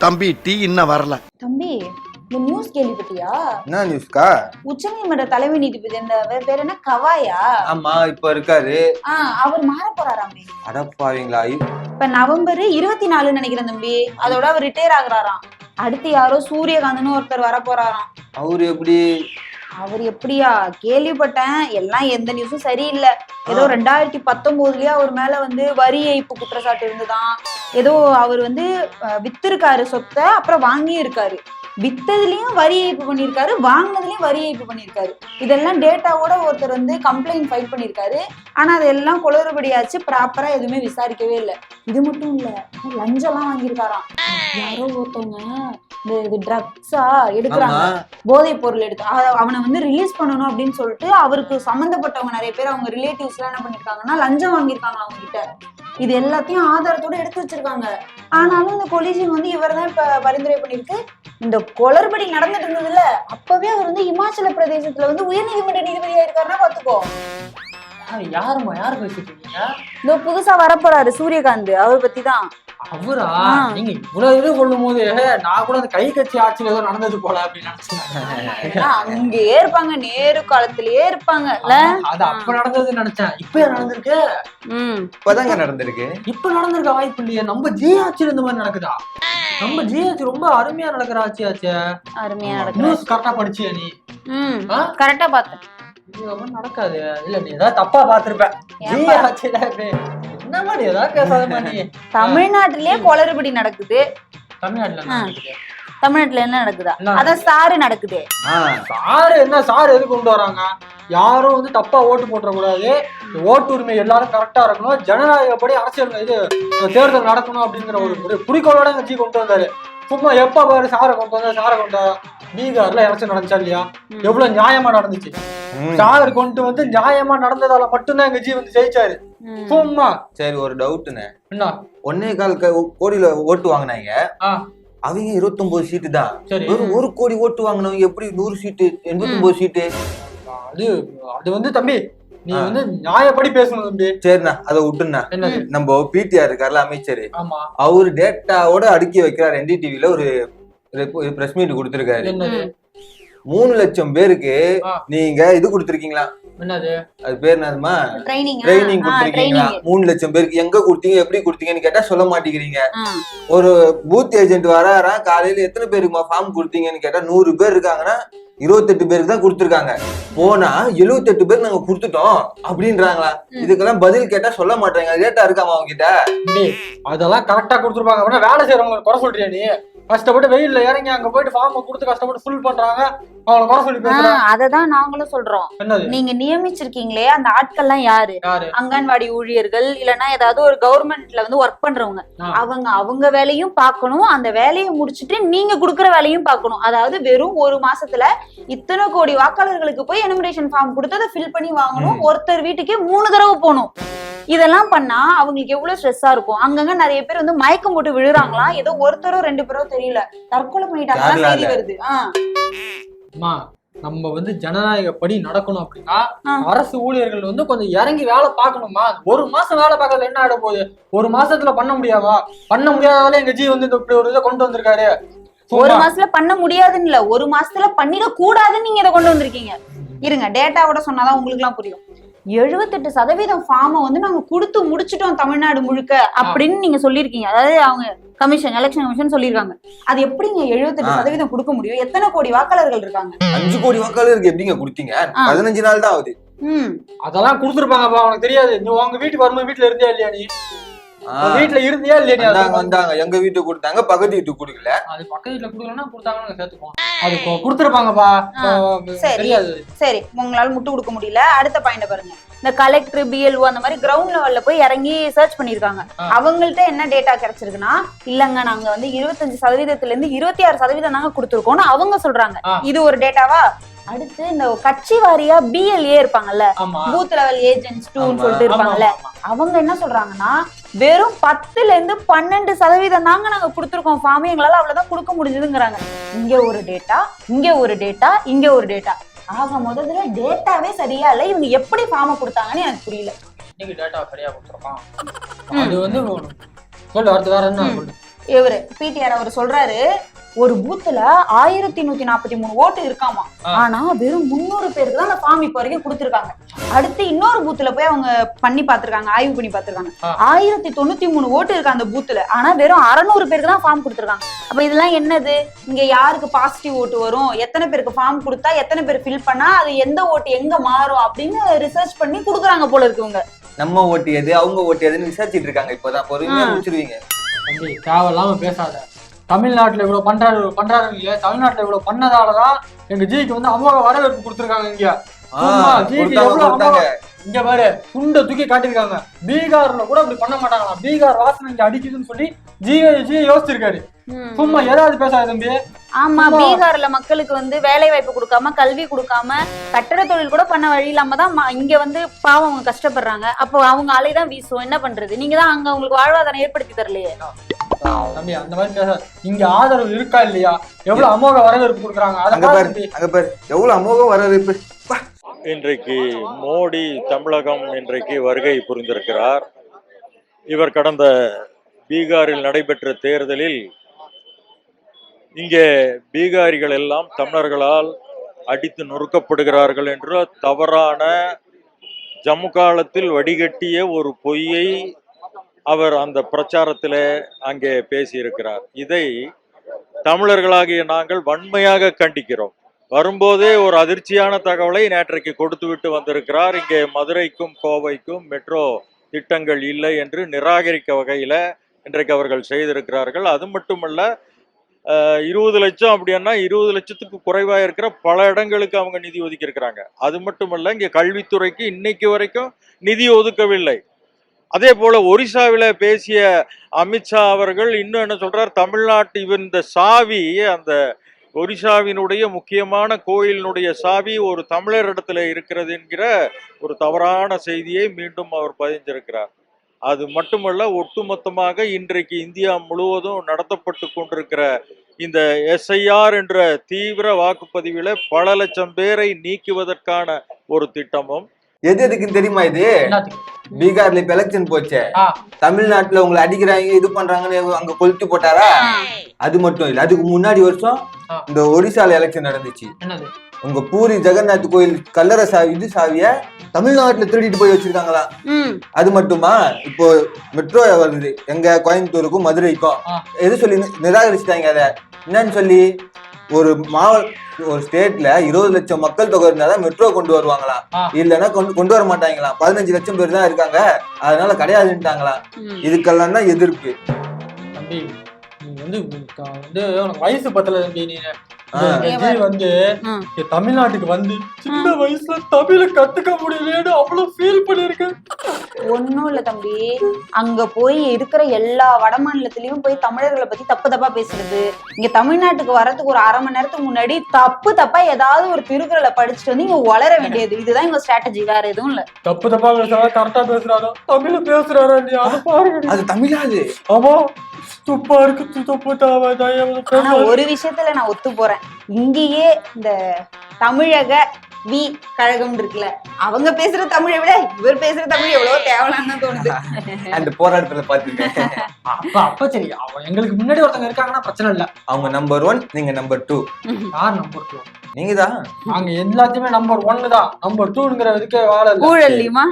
தம்பி டீ இன்னும் வரல. தம்பி இந்த நியூஸ் கேள்விப்பட்டியா? என்ன நியூஸ்கா? உச்சநீதிமன்ற தலைமை நீதிபதி இந்த பேர் என்ன கவாயா? ஆமா, இப்ப இருக்காரு. அவர் மாற போறாராமே. அடப்பாவீங்களா? இப்ப நவம்பர் 24 நினைக்கிறேன் தம்பி. அதோட அவர் ரிட்டையர் ஆகுறாராம். அடுத்து யாரோ சூரியகாந்தன்னு ஒருத்தர் வர போறாராம். அவரு எப்படி? அவர் எப்படியா கேள்விப்பட்டேன், எல்லாம் எந்த நியூஸும் சரியில்லை. ஏதோ 2019லயே அவர் மேல வரி ஏய்ப்பு குற்றச்சாட்டு இருந்துதான். ஏதோ அவர் வித்திருக்காரு சொத்தை, அப்புறம் வாங்கி இருக்காரு. வித்ததுலயும் வரி ஏய்ப்பு பண்ணிருக்காரு, வாங்கினதுலயும் வரி ஏய்ப்பு பண்ணிருக்காரு. இதெல்லாம் டேட்டாவோட ஒருத்தர் கம்ப்ளைண்ட் ஃபைல் பண்ணிருக்காரு. ஆனா அதெல்லாம் குளறுபடியாச்சு, ப்ராப்பரா எதுவுமே விசாரிக்கவே இல்லை. இது மட்டும் இல்ல, லஞ்சம் எல்லாம் வாங்கியிருக்காராம். யாரோ ஒருத்தவங்க இந்த ட்ரக்ஸா எடுக்கிறாங்க, போதைப் பொருள் எடுத்து அவனை ரிலீஸ் பண்ணணும் அப்படின்னு சொல்லிட்டு அவருக்கு சம்பந்தப்பட்டவங்க நிறைய பேர், அவங்க ரிலேட்டிவ்ஸ் எல்லாம் என்ன பண்ணிருக்காங்கன்னா லஞ்சம் வாங்கியிருக்காங்க அவங்க கிட்ட. இது எல்லாத்தையும் ஆதாரத்தோட எடுத்து வச்சிருக்காங்க. ஆனாலும் இந்த கொலிஜியம் இவர் தான் இப்ப பரிந்துரை பண்ணிருக்கு. இந்த குளறுபடி நடந்துட்டு இருந்ததுல அப்பவே அவர் இமாச்சல பிரதேசத்துல உயர்நீதிமன்ற நீதிபதியா இருக்காருன்னா பாத்துக்கோ. யாருமா? யாரு பேசிட்டு இருக்கீங்க? இந்த புதுசா வரப்போறாரு சூரியகாந்த், அவர் பத்தி தான். அவரா? நீங்க இவ்வளவு இது சொல்லும் போது நான் கூட அந்த கை கட்சி ஆட்சியில ஏதோ நடந்தது போல அப்படின்னு நினைச்சேன். அங்கேயே இருப்பாங்க, நேரு காலத்திலேயே இருப்பாங்க. அது அப்ப நடந்ததுன்னு நினைச்சேன். இப்ப நடந்திருக்கு. இப்பதாங்க நடந்திருக்கு. இப்ப நடந்திருக்க வாய்ப்பு இல்லையே. நம்ம ஜி ஆட்சியில இந்த மாதிரி நடக்குதா? நம்ம ஜி ஆட்சி ரொம்ப அருமையா நடக்கிற ஆட்சி ஆச்சு. அருமையா நடக்குது. நியூஸ் கரெக்டா படிச்சியா நீ? கரெக்டா பார்த்தேன். நடக்காது. இல்ல நீ ஏதாவது தப்பா பாத்திருப்ப. ஜி ஆட்சியில என்ன மாதிரி ஏதாவது பேசாத மாதிரி. தமிழ்நாட்டிலேயே குளறுபடி நடக்குது. தமிழ்நாட்டுல என்ன நடக்குதா? அதான் சாரு நடக்குது. சாரு என்ன? சாரு எது கொண்டு வராங்க? யாரும் தப்பா ஓட்டு போட்டுற கூடாது, ஓட்டு உரிமை எல்லாரும் கரெக்டா இருக்கணும், ஜனநாயகப்படி அரசியல் இது தேர்தல் நடக்கணும் அப்படிங்கிற ஒரு குறிக்கோளோட கட்சி கொண்டு வந்தாரு. சும்மா எப்ப பாரு சாரை கொண்டு வந்தா சாரை கொண்டு பீகார்ல எலெக்ஷன் நடந்துச்சா இல்லையா? எவ்வளவு நியாயமா நடந்துச்சு. சார் கொண்டு நியாயமா நடந்ததால மட்டும்தான் எங்க ஜி ஜெயிச்சாரு. சும்மா. சரி, ஒரு டவுட்னு. என்ன? 1.25 கோடியில ஓட்டு வாங்கினாங்க. அவங்க 29 சீட்டு தான். வெறும் 1 கோடி ஓட்டு வாங்கினவங்க எப்படி 100 சீட்டு 89 சீட்டு? அது தம்பி நீ நியாயப்படி பேசணும் தம்பி. சரிண்ணா, அதை விட்டுண்ணா. நம்ம பிடிஆர் இருக்காருல அமைச்சரு, அவரு டேட்டாவோட அடுக்கி வைக்கிறார். NDTVல ஒரு பிரஸ் மீட் கொடுத்திருக்காரு. 3 லட்சம் பேருக்கு நீங்க இது கொடுத்திருக்கீங்களா? என்னது அது பேர் என்னதுமா? ட்ரைனிங் கொடுத்திருக்கீங்களா? 3 லட்சம் பேருக்கு எங்க கொடுத்தீங்க, எப்படி கொடுத்தீங்கன்னு கேட்டா சொல்ல மாட்டேங்கிறீங்க. ஒரு பூத் ஏஜென்ட் வராராம், காலையில எத்தனை பேருக்குமா ஃபார்ம் கொடுத்தீங்கன்னு கேட்டா 100 பேர் இருக்காங்கன்னா 28 பேருக்கு தான் கொடுத்துருக்காங்க. போனா 78 பேர் நாங்க கொடுத்துட்டோம் அப்படின்றாங்களா? இதுக்கெல்லாம் பதில் கேட்டா சொல்ல மாட்டாங்க. டேட்டா இருக்காமா அவங்க கிட்ட? அதெல்லாம் கரெக்டா கொடுத்துருப்பாங்க. அப்படின்னா வேலை செய்யறவங்க குறை சொல்றியா நீ? கஷ்டப்பட்டு வெயில்ல இறங்கி அங்க போயிட்டு ஃபார்ம் கொடுத்து கஷ்டப்பட்டு ஃபுல் பண்றாங்க, அவங்கள குறை சொல்லி பேசுறாங்க. அததான் நாங்களும் சொல்றோம். நீங்க நியமிச்சிருக்கீங்களே அந்த ஆட்கள்லாம் யாரு? அங்கன்வாடி ஊழியர்கள், இல்லன்னா ஏதாவது ஒரு கவர்மெண்ட்ல ஒர்க் பண்றவங்க. அவங்க வேலையும் பார்க்கணும், அந்த வேலையை முடிச்சுட்டு நீங்க குடுக்கற வேலையும் பார்க்கணும். அதாவது வெறும் 1 மாசத்துல இத்தனை கோடி வாக்காளர்களுக்கு போய் எனுமரேஷன் ஃபார்ம் கொடுத்து அதை ஃபில் பண்ணி வாங்கணும். ஒருத்தர் வீட்டுக்கே 3 தடவை போகணும். இதெல்லாம் பண்ணா அவங்களுக்கு எவ்வளவு ஸ்ட்ரெஸ்ஸா இருக்கும். அங்கங்க நிறைய பேர் மயக்கம் போட்டு விழுறாங்களாம். ஏதோ ஒருத்தரோ 2 பேரோ தெரியல, தற்கொலை பண்ணிட்டாங்க செய்தி வருது. நம்ம ஜனநாயகப்படி நடக்கணும் அப்படின்னா அரசு ஊழியர்கள் கொஞ்சம் இறங்கி வேலை பார்க்கணுமா? 1 மாசம் வேலை பார்க்கறது என்ன ஆயிட போகுது? 1 மாசத்துல பண்ண முடியாதா? பண்ண முடியாதால எங்க ஜி இப்படி ஒரு இதை கொண்டு வந்திருக்காரு. 1 மாசத்துல பண்ண முடியாதுன்னு இல்ல, 1 மாசத்துல பண்ணிட கூடாதுன்னு நீங்க இதை கொண்டு வந்திருக்கீங்க. இருங்க, டேட்டாவோட சொன்னாதான் உங்களுக்கு எல்லாம் புரியும். 78% ஃபார்மை நாங்க கொடுத்து முடிச்சிட்டோம் தமிழ்நாடு முழுக்க அப்படின்னு நீங்க சொல்லிருக்கீங்க. அதாவது அவங்க எலெக்ஷன் கமிஷன் சொல்லிருக்காங்க. அது எப்படிங்க 78% கொடுக்க முடியும்? எத்தனை கோடி வாக்காளர்கள் இருக்காங்க? 5 கோடி வாக்காளருக்கு எப்படிங்க கொடுத்தீங்க? 15 நாள் தான் ஆகுது. அதெல்லாம் கொடுத்துருப்பாங்கப்பா, உனக்கு தெரியாது. நீ உங்க வீட்டுக்கு வரும்போது வீட்டுல இருந்தியா இல்லையா? நீ வீட்டுல இருந்தியா இல்லையா? வந்தாங்க, எங்க வீட்டுக்கு கொடுத்தாங்க, பக்கத்து வீட்டுக்கு கொடுக்கல. அது பக்கத்து வீட்டுல கொடுக்கலன்னா கொடுத்தாங்கன்னு சேர்த்துப்போம். அது கொடுத்துருப்பாங்கப்பா. சரி, உங்களால முட்டு கொடுக்க முடியல. அடுத்த பாயிண்ட் பாருங்க. இந்த கலெக்டர், BLO அந்த மாதிரி கிரவுண்ட் லெவல்ல போய் இறங்கி சர்ச் பண்ணிருக்காங்க. அவங்கள்ட்ட என்ன டேட்டா கிடைச்சிருக்குன்னா, இல்லங்க நாங்க 25%ல இருந்து 26% நாங்க கொடுத்துருக்கோம்னு அவங்க சொல்றாங்க. இது ஒரு டேட்டாவா? அடுத்து இந்த கட்சி வாரியா BLA இருப்பாங்கல்ல, பூத் லெவல் ஏஜென்ட்ஸ் 2ன்னு சொல்லிட்டு இருப்பாங்கல்ல, அவங்க என்ன சொல்றாங்கன்னா வெறும் 10ல இருந்து 12% தாங்க நாங்க கொடுத்துருக்கோம் ஃபார்ம், எங்களால அவ்வளவுதான் கொடுக்க முடிஞ்சதுங்கிறாங்க. இங்க ஒரு டேட்டா, இங்க ஒரு டேட்டா, இங்க ஒரு டேட்டா. ஆக முதல்ல டேட்டாவே சரியா இல்ல. இவங்க எப்படி ஃபார்மை கொடுத்தாங்கன்னு எனக்கு புரியல. நீங்க டேட்டா சரியா கொடுத்துருப்பான். அது சொல்லு, அடுத்து வேற என்ன? இவரு பிடிஆர் அவர் சொல்றாரு, ஒரு பூத்துல 1143 ஓட்டு இருக்காமா. ஆனா வெறும் 300 பேருக்கு தான் அந்த ஃபார்ம் இப்ப வரைக்கும் கொடுத்திருக்காங்க. அடுத்து இன்னொரு பூத்துல போய் அவங்க பண்ணி பாத்துருக்காங்க, ஆய்வு பண்ணி பாத்துருக்காங்க. 1093 ஓட்டு இருக்கு அந்த பூத்துல. ஆனா வெறும் 600 பேருக்கு தான் ஃபார்ம் கொடுத்திருக்காங்க. அப்ப இதெல்லாம் என்னது? இங்க யாருக்கு பாசிட்டிவ் ஓட்டு வரும், எத்தனை பேருக்கு ஃபார்ம் கொடுத்தா எத்தனை பேர் ஃபில் பண்ணா அது எந்த ஓட்டு எங்க மாறும் அப்படின்னு ரிசர்ச் பண்ணி கொடுக்குறாங்க போல இருக்குங்க. நம்ம ஓட்டு எது அவங்க ஓட்டு எதுன்னு விசாரிச்சுட்டு இருக்காங்க. இப்பதான் பொறுமையா முடிச்சிருவீங்க. தேவையில்லாம பேசாத. தமிழ்நாட்டுல இவ்வளவு பண்றாரு இல்லையா, தமிழ்நாட்டுல இவ்வளவு பண்ணதாலதான் எங்க ஜிக்கு வந்து அம்மாவை வரவேற்பு கொடுத்துருக்காங்க. இங்க பாரு, துண்ட தூக்கி காட்டிருக்காங்க. பீகார்ல கூட அப்படி பண்ண மாட்டாங்களா, பீகார் வாசனை இங்க அடிக்குதுன்னு சொல்லி ஜி யோசிச்சிருக்காரு. சும்மா ஏதாவது பேசாத தம்பி. ஆமா, பீகார்ல மக்களுக்கு வந்து வேலை வாய்ப்பு கொடுக்காம, கல்வி கொடுக்காம, கட்டட தொழில் கூட பண்ண வழி இல்லாம தான் இங்க வந்து பாவம் அவங்க கஷ்டப்படுறாங்க. அப்போ அவங்க அலைதான் வீசும். என்ன பண்றது? நீங்க தான் அங்க உங்களுக்கு வாழ்வாதாரம் ஏற்படுத்தி தரலையே. தம்பி அந்த மாதிரி பேச. இங்க ஆதரவு இருக்கா இல்லையா, எவ்வளவு அமோக வரவேற்பு கொடுக்குறாங்க. அங்க பாரு எவ்வளவு அமோக வரவேற்பு. இன்றைக்கு மோடி தமிழகம் இன்றைக்கு வருகை புரிந்திருக்கிறார். இவர் கடந்த பீகாரில் நடைபெற்ற தேர்தலில் இங்கே பீகாரிகள் எல்லாம் தமிழர்களால் அடித்து நொறுக்கப்படுகிறார்கள் என்ற தவறான ஜம்மு காலத்தில் வடிகட்டிய ஒரு பொய்யை அவர் அந்த பிரச்சாரத்தில் அங்கே பேசியிருக்கிறார். இதை தமிழர்களாகிய நாங்கள் வன்மையாக கண்டிக்கிறோம். வரும்போதே ஒரு அதிர்ச்சியான தகவலை நேற்றைக்கு கொடுத்து விட்டு வந்திருக்கிறார். இங்கே மதுரைக்கும் கோவைக்கும் மெட்ரோ திட்டங்கள் இல்லை என்று நிராகரிக்க வகையில இன்றைக்கு அவர்கள் செய்திருக்கிறார்கள். அது மட்டுமல்ல, 20 லட்சம் அப்படின்னா 20 லட்சத்துக்கு குறைவாக இருக்கிற பல இடங்களுக்கு அவங்க நிதி ஒதுக்கி இருக்கிறாங்க. அது மட்டுமல்ல, இங்கே கல்வித்துறைக்கு இன்னைக்கு வரைக்கும் நிதி ஒதுக்கவில்லை. அதே போல ஒரிசாவில பேசிய அமித்ஷா அவர்கள் இன்னும் என்ன சொல்றார், தமிழ்நாட்டு இந்த சாவி, அந்த ஒரிசாவினுடைய முக்கியமான கோயிலினுடைய சாவி ஒரு தமிழர் இடத்துல இருக்கிறது என்கிற ஒரு தவறான செய்தியை மீண்டும் அவர் பதிஞ்சிருக்கிறார். அது மட்டுமல்ல, ஒட்டுமொத்தமாக இன்றைக்கு இந்தியா முழுவதும் நடத்தப்பட்டு கொண்டிருக்கிற இந்த SIR என்ற தீவிர வாக்குப்பதிவில பல லட்சம் பேரை நீக்குவதற்கான ஒரு திட்டமும். எது எதுக்குன்னு தெரியுமா? இது பீகார்ல இப்ப எலெக்ஷன் போச்சே, தமிழ்நாட்டுல உங்களை அடிக்கிறாங்க இது பண்றாங்கன்னு அங்க கொளுத்தி போட்டாரா? அது மட்டும் இல்ல, அதுக்கு முன்னாடி வருஷம் இந்த ஒடிசால எலெக்ஷன் நடந்துச்சு. உங்க பூரி ஜெகநாத் கோயில் கல்லறை சாவிய தமிழ்நாட்டுல திருடிட்டு போய் வச்சிருக்காங்களா? அது மட்டுமா, இப்போ மெட்ரோ வருது எங்க கோயம்புத்தூருக்கும் மதுரைக்கும், எது சொல்லி நிராகரிச்சுட்டாங்க. அத என்னன்னு சொல்லி, ஒரு ஸ்டேட்ல 20 லட்சம் மக்கள் தொகை இருந்தாதான் மெட்ரோ கொண்டு வருவாங்களாம், இல்லன்னா கொண்டு வர மாட்டாங்களாம். 15 லட்சம் பேர் தான் இருக்காங்க, அதனால கிடையாதுட்டாங்களாம். இதுக்கெல்லாம் தான் எதிர்ப்பு. தம்பி நீ வந்து உனக்கு வயசு பத்தல தம்பி. நீ வந்து தமிழ்நாட்டுக்கு வந்து சின்ன வயசுல தமிழ கத்துக்க முடியலன்னு அவ்வளவு ஃபீல் பண்ணிருக்கேன். ஒன்னும் இல்ல தம்பி, அங்க போய் இருக்கிற எல்லா வட மாநிலத்திலயும் போய் தமிழர்களை பத்தி தப்பு தப்பா பேசுறது, இங்க தமிழ்நாட்டுக்கு வரதுக்கு ஒரு அரை மணி நேரத்துக்கு முன்னாடி தப்பா ஏதாவது ஒரு திருக்குறளை படிச்சுட்டு வந்து இங்க வளர வேண்டியது. இதுதான் எங்க ஸ்ட்ராட்டஜி, வேற எதுவும் இல்ல. தப்பு தப்பா பேசுறாரா கரெக்டா பேசுறாரோ, தமிழ பேசுறாரா இல்லையா அதை பாருங்க. அது தமிழாது. ஆமா, துப்பா இருக்கு துப்பு தாவ. ஆனா ஒரு விஷயத்துல நான் ஒத்து போறேன். இங்கேயே இந்த தமிழக கழகம் இருக்குல்ல, அவங்க பேசுற தமிழை விட இவர் பேசுற தமிழ் எவ்வளவு தேவலான்னு தோணுது. அந்த போராட்டத்துல பாத்துருக்கேன். அப்ப சரி, எங்களுக்கு முன்னாடி ஒருத்தங்க இருக்காங்கன்னா பிரச்சனை இல்ல. அவங்க நம்பர் 1, நீங்க நம்பர் 2. யார் நம்பர் 2? நீங்க தான். நாங்க எல்லாத்தையுமே நம்பர் 1 தான். நம்பர் 2ங்கிற இதுக்கே வாழ ஊழல்லியுமா?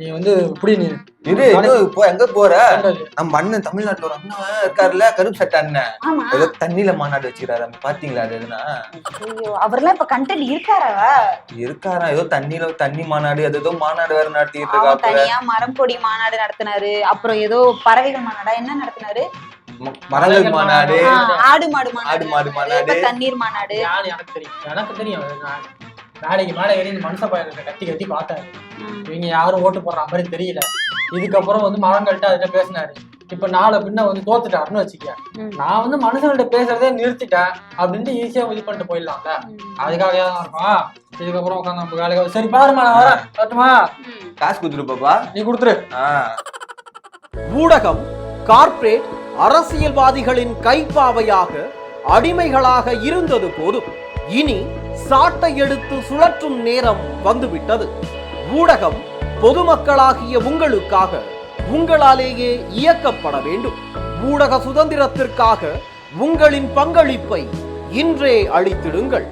நீ வந்து இப்படி நீ இப்போ எங்க போற? நம்ம அண்ணன் தமிழ்நாட்டுல ஒரு அண்ணன் இருக்காருல்ல, கருப்பு சட்டை அண்ணன், ஏதோ தண்ணியில மாநாடு வச்சுக்கிறாரு, பாத்தீங்களா? அது எதுனா அவர்லாம் இப்ப கண்டென்ட் இருக்காரா? ஏதோ தண்ணி மாநாடு, ஏதோ மாநாடு வேற நடத்திட்டு இருக்காரு. தனியா மரம் கொடி மாநாடு நடத்தினாரு. அப்புறம் ஏதோ பறவைகள் மாநாடா என்ன நடத்தினாரு? மரங்கள் மாநாடு, ஆடு மாடு மாநாடு, தண்ணீர் மாநாடு. எனக்கு தெரியும். வேலைக்கு மேல ஏறி மனுஷ பயிர்கிட்ட கட்டி பார்த்தாரு. இவங்க யாரும் ஓட்டு போடுற மாதிரி தெரியல. இதுக்கப்புறம் வந்து மரங்கள்ட்ட அதுல பேசினாரு. இப்ப நாளை பின்ன வந்து தோத்துட்டாருன்னு வச்சுக்க, நான் வந்து மனுஷங்கள்ட்ட பேசுறதே நிறுத்திட்டேன் அப்படின்ட்டு ஈஸியா இது பண்ணிட்டு போயிடலாம்ல. அதுக்காக தான் இருப்பா. இதுக்கப்புறம் உட்காந்து நம்ம வேலைக்கு சரி பாருமா, நான் வரேன். வரட்டுமா? காசு கொடுத்துருப்பாப்பா. நீ கொடுத்துரு. ஊடகம் கார்ப்பரேட் அரசியல்வாதிகளின் கைப்பாவையாக அடிமைகளாக இருந்தது போதும், இனி சாட்டை எடுத்து சுழற்றும் நேரம் வந்துவிட்டது. ஊடகம் பொதுமக்களாகிய உங்களுக்காக உங்களாலேயே இயக்கப்பட வேண்டும். ஊடக சுதந்திரத்திற்காக உங்களின் பங்களிப்பை இன்றே அளித்திடுங்கள்.